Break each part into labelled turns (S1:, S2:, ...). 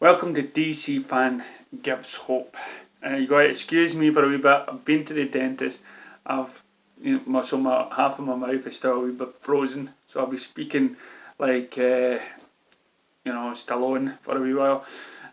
S1: Welcome to DC Fan Gives Hope. You got to excuse me for a wee bit. I've been to the dentist. I've, half of my mouth is still a wee bit frozen, so I'll be speaking like, Stallone for a wee while.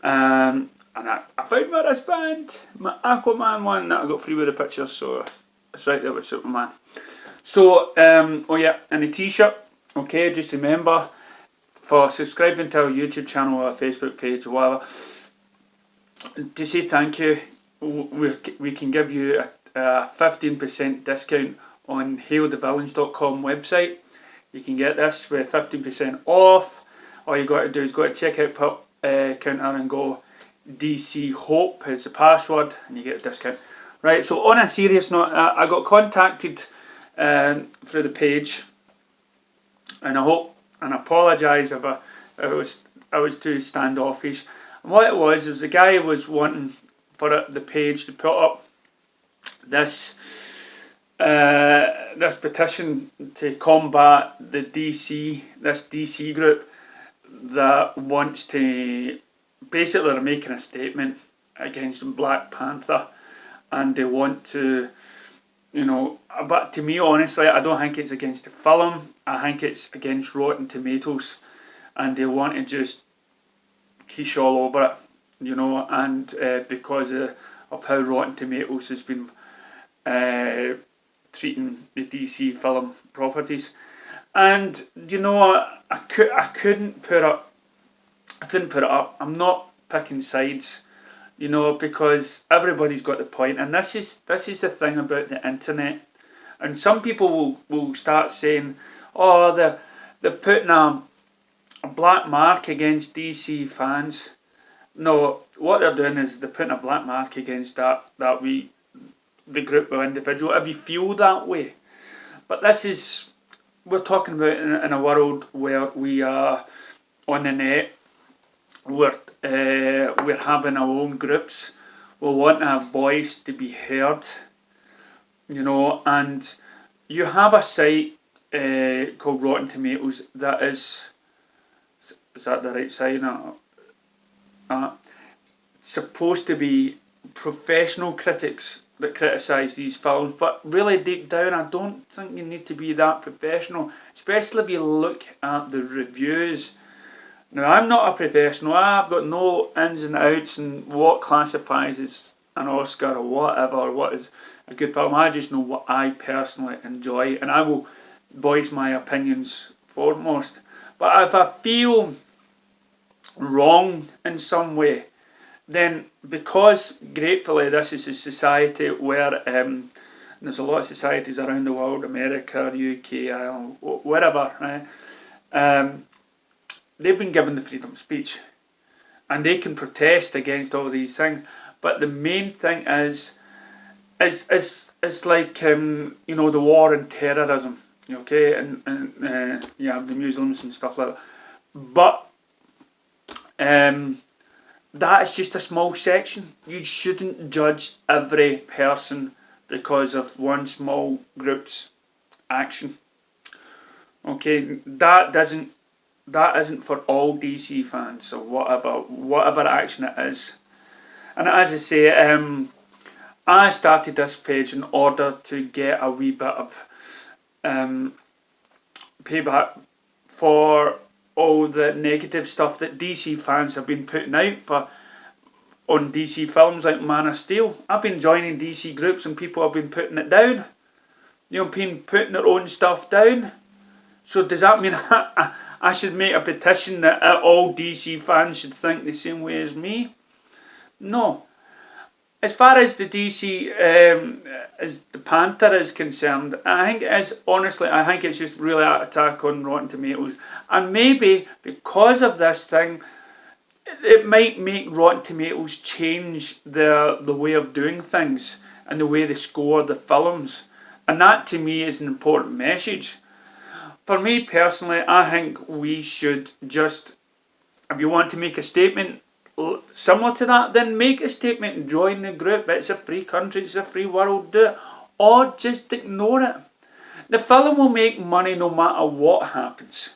S1: And I found my wristband, my Aquaman one that I got free with the pictures, so it's right there with Superman. So, and the t-shirt. Okay, just remember, for subscribing to our YouTube channel or Facebook page or whatever, to say thank you, we can give you a 15% discount on hailthevillains.com website. You can get this with 15% off. All you got to do is go to checkout counter and go DC Hope is the password, and you get a discount. Right, so on a serious note, I got contacted through the page, and I apologise if I was too standoffish. And what it was the guy was wanting for the page to put up this petition to combat this DC group that wants to, basically they're making a statement against Black Panther, and they want to, but to me, honestly, I don't think it's against the film. I think it's against Rotten Tomatoes, and they want to just quiche all over it, and because of how Rotten Tomatoes has been treating the DC film properties. And I couldn't put it up. I'm not picking sides, because everybody's got the point, and this is the thing about the internet. And some people will start saying, "Oh, they're putting a black mark against DC fans." No, what they're doing is they're putting a black mark against the group of individuals, if you feel that way. But we're talking about in a world where we are on the net. We're having our own groups. We want our voice to be heard, and you have a site called Rotten Tomatoes that is that the right side? Supposed to be professional critics that criticise these films, but really deep down I don't think you need to be that professional, especially if you look at the reviews. Now, I'm not a professional. I've got no ins and outs and what classifies as an Oscar or whatever, or what is a good film. I just know what I personally enjoy, and I will voice my opinions foremost. But if I feel wrong in some way, then, because gratefully this is a society where there's a lot of societies around the world, America, UK, Ireland, wherever, right? They've been given the freedom of speech, and they can protest against all these things. But the main thing is like the war on terrorism, okay, and the Muslims and stuff like that. But that is just a small section. You shouldn't judge every person because of one small group's action. Okay, that isn't for all DC fans or whatever action it is. And as I say, I started this page in order to get a wee bit of payback for all the negative stuff that DC fans have been putting out on DC films like Man of Steel. I've been joining DC groups and people have been putting it down. Putting their own stuff down. So does that mean I should make a petition that all DC fans should think the same way as me? No. As far as the DC, as the Panther is concerned, I think it's just really an attack on Rotten Tomatoes. And maybe because of this thing, it might make Rotten Tomatoes change the way of doing things and the way they score the films. And that to me is an important message. For me personally, I think we should just, if you want to make a statement similar to that, then make a statement and join the group. It's a free country, it's a free world, do it. Or just ignore it. The film will make money no matter what happens.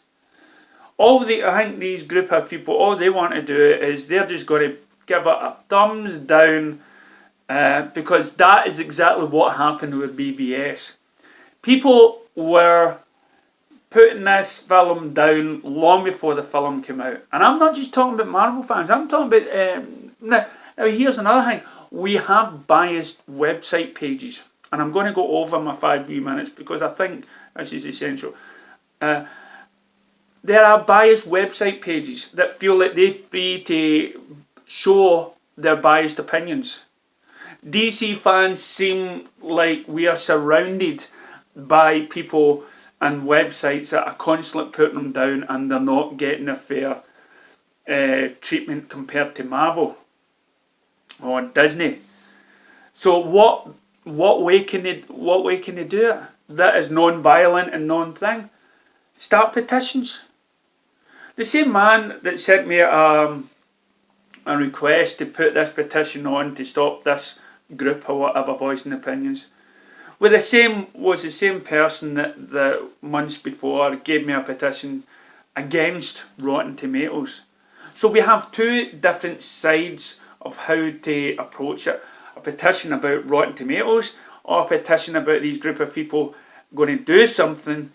S1: I think these group of people, all they want to do is they're just going to give it a thumbs down, because that is exactly what happened with BBS. People were putting this film down long before the film came out. And I'm not just talking about Marvel fans, I'm talking about... now, here's another thing. We have biased website pages. And I'm going to go over my 5 minutes because I think this is essential. There are biased website pages that feel like they're free to show their biased opinions. DC fans seem like we are surrounded by people and websites that are constantly putting them down, and they're not getting a fair treatment compared to Marvel or Disney. So what way can they do it that is non-violent and non-thing? Start petitions. The same man that sent me a request to put this petition on to stop this group or whatever voicing opinions was the same person that months before gave me a petition against Rotten Tomatoes. So we have two different sides of how to approach it. A petition about Rotten Tomatoes, or a petition about these group of people going to do something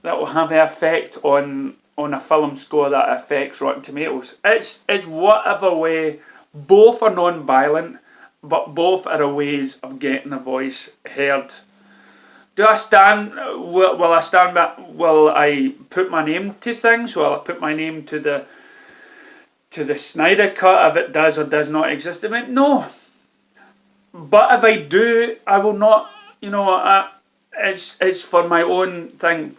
S1: that will have an effect on a film score that affects Rotten Tomatoes. It's whatever way. Both are non-violent, but both are ways of getting a voice heard. Do I stand? Will I stand back? Will I put my name to things? Will I put my name to the Snyder Cut if it does or does not exist? No. But if I do, I will not. It's for my own thing.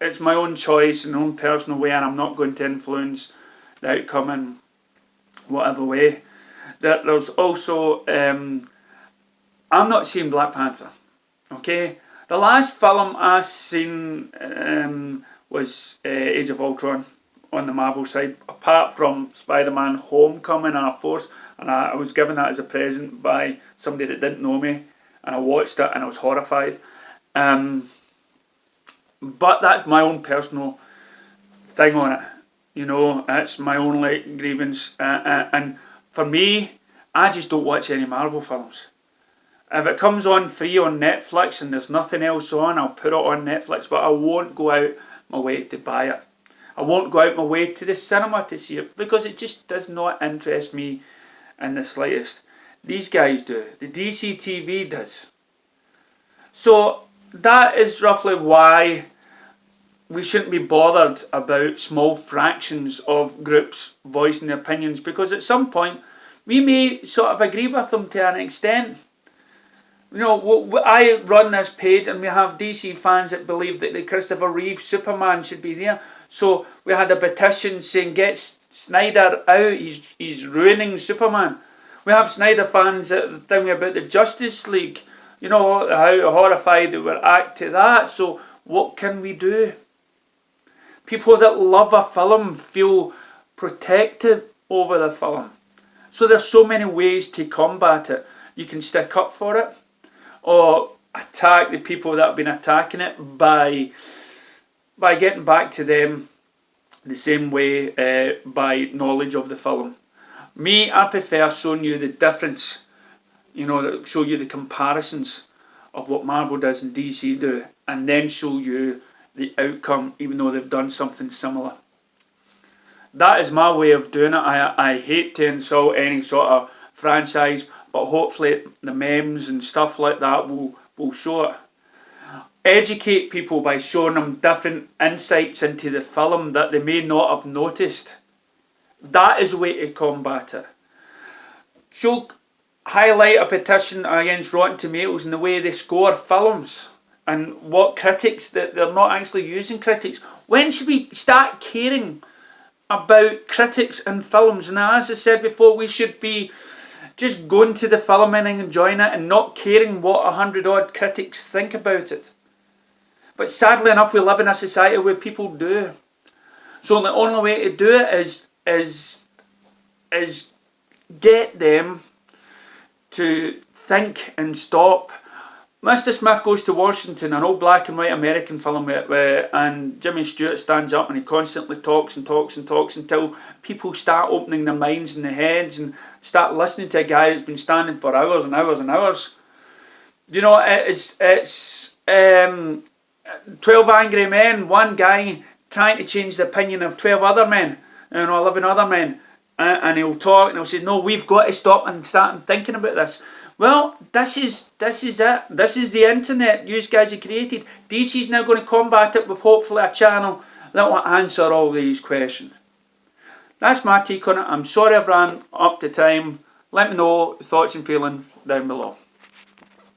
S1: It's my own choice and own personal way, and I'm not going to influence the outcome in whatever way. There's also, I'm not seeing Black Panther, okay? The last film I seen was Age of Ultron on the Marvel side, apart from Spider-Man Homecoming and I was given that as a present by somebody that didn't know me, and I watched it and I was horrified. But that's my own personal thing on it, it's my own grievance, and for me, I just don't watch any Marvel films. If it comes on free on Netflix and there's nothing else on, I'll put it on Netflix, but I won't go out my way to buy it. I won't go out my way to the cinema to see it, because it just does not interest me in the slightest. These guys do. The DC TV does. So that is roughly why we shouldn't be bothered about small fractions of groups voicing their opinions, because at some point we may sort of agree with them to an extent. I run this page and we have DC fans that believe that the Christopher Reeve Superman should be there. So we had a petition saying, get Snyder out, he's ruining Superman. We have Snyder fans that tell me about the Justice League, how horrified they were at to that. So what can we do? People that love a film feel protected over the film. So there's so many ways to combat it. You can stick up for it, or attack the people that have been attacking it by getting back to them the same way, by knowledge of the film. Me, I prefer showing you the difference, show you the comparisons of what Marvel does and DC do, and then show you the outcome, even though they've done something similar. That is my way of doing it. I hate to insult any sort of franchise, but hopefully the memes and stuff like that will show it. Educate people by showing them different insights into the film that they may not have noticed. That is a way to combat it. Highlight a petition against Rotten Tomatoes and the way they score films, and what critics, that they're not actually using critics. When should we start caring about critics and films? And as I said before, we should be just going to the film and enjoying it and not caring what 100-odd critics think about it. But sadly enough, we live in a society where people do. So the only way to do it is get them to think and stop Mr. Smith Goes to Washington, an old black and white American film, and Jimmy Stewart stands up and he constantly talks and talks and talks until people start opening their minds and their heads and start listening to a guy that's been standing for hours and hours and hours. You know, it's 12 Angry Men, one guy trying to change the opinion of 12 other men, 11 other men, and he'll talk and he'll say, no, we've got to stop and start thinking about this. Well, this is it. This is the internet you guys have created. DC's now going to combat it with hopefully a channel that will answer all these questions. That's my take on it. I'm sorry I've ran up to time. Let me know thoughts and feelings down below.